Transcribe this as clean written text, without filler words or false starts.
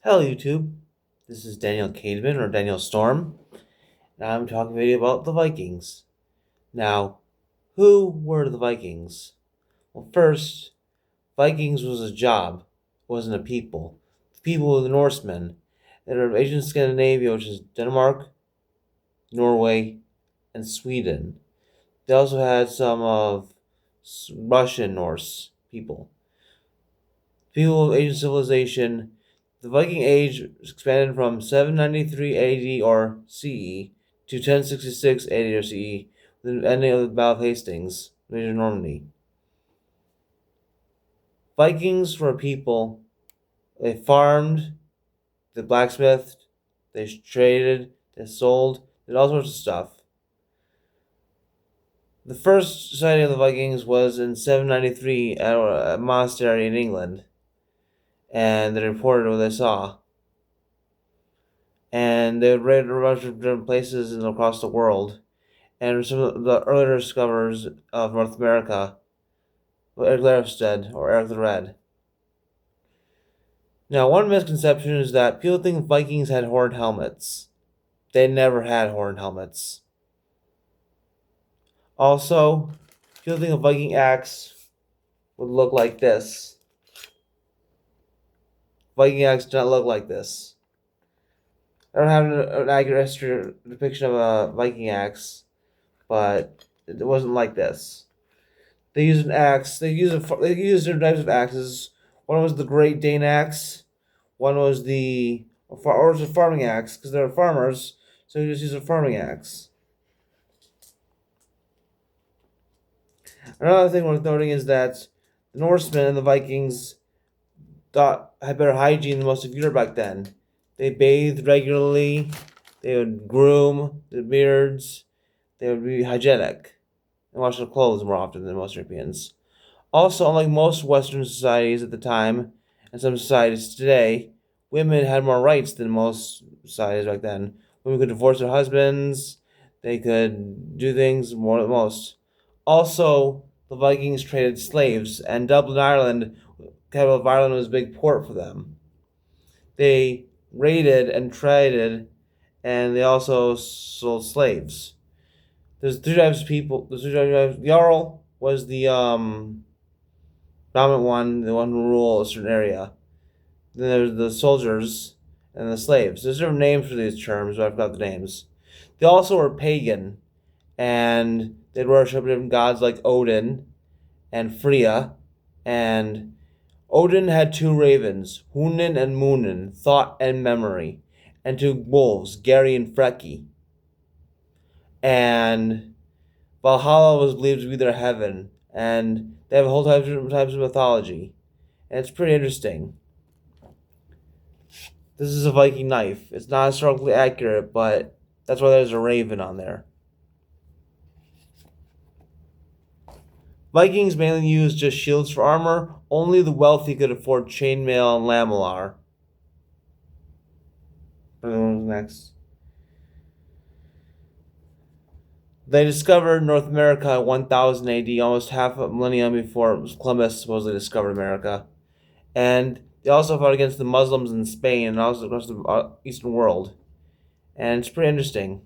Hello YouTube, this is Daniel Cademan or Daniel Storm, and I'm talking to you about the Vikings. Now, who were the Vikings? Well, first, Vikings was a job, it wasn't a people. The people were the Norsemen, that are of ancient Scandinavia, which is Denmark, Norway, and Sweden. They also had some of Russian Norse people. People of ancient civilization. The Viking Age expanded from 793 AD or CE to 1066 AD or CE, with the ending of the Battle of Hastings, major Normandy. Vikings were people. They farmed, they blacksmithed, they traded, they sold, did all sorts of stuff. The first sighting of the Vikings was in 793 at a monastery in England, and they reported what they saw. And they would raid a bunch of different places across the world. And some of the earlier discoverers of North America, Eric Larstead or Eric the Red. Now, one misconception is that people think Vikings had horned helmets. They never had horned helmets. Also, people think a Viking axe would look like this. Viking axe did not look like this. I don't have an accurate depiction of a Viking axe, but it wasn't like this. They used an axe. They used different types of axes. One was the Great Dane axe. One was or was a farming axe because they were farmers, so you just use a farming axe. Another thing worth noting is that the Norsemen and the Vikings had better hygiene than most of Europe back then. They bathed regularly. They would groom their beards. They would be hygienic and wash their clothes more often than most Europeans. Also, unlike most Western societies at the time, and some societies today, women had more rights than most societies back then. Women could divorce their husbands, they could do things more than most. Also, the Vikings traded slaves, and Dublin, Ireland, capital of Ireland, was a big port for them. They raided and traded, and they also sold slaves. There's three types of people. There's three types. Jarl was the dominant one, the one who ruled a certain area. Then there's the soldiers and the slaves. There's different names for these terms, but I forgot the names. They also were pagan, and they'd worship different gods like Odin and Freya. And Odin had two ravens, Hunin and Munin, thought and memory, and two wolves, Gary and Freki. And Valhalla was believed to be their heaven, and they have a whole type of different types of mythology, and it's pretty interesting. This is a Viking knife. It's not historically accurate, but that's why there's a raven on there. Vikings mainly used just shields for armor. Only the wealthy could afford chainmail and lamellar. Next. They discovered North America in 1000 AD, almost half a millennium before Columbus supposedly discovered America. And they also fought against the Muslims in Spain and also across the Eastern world. And it's pretty interesting.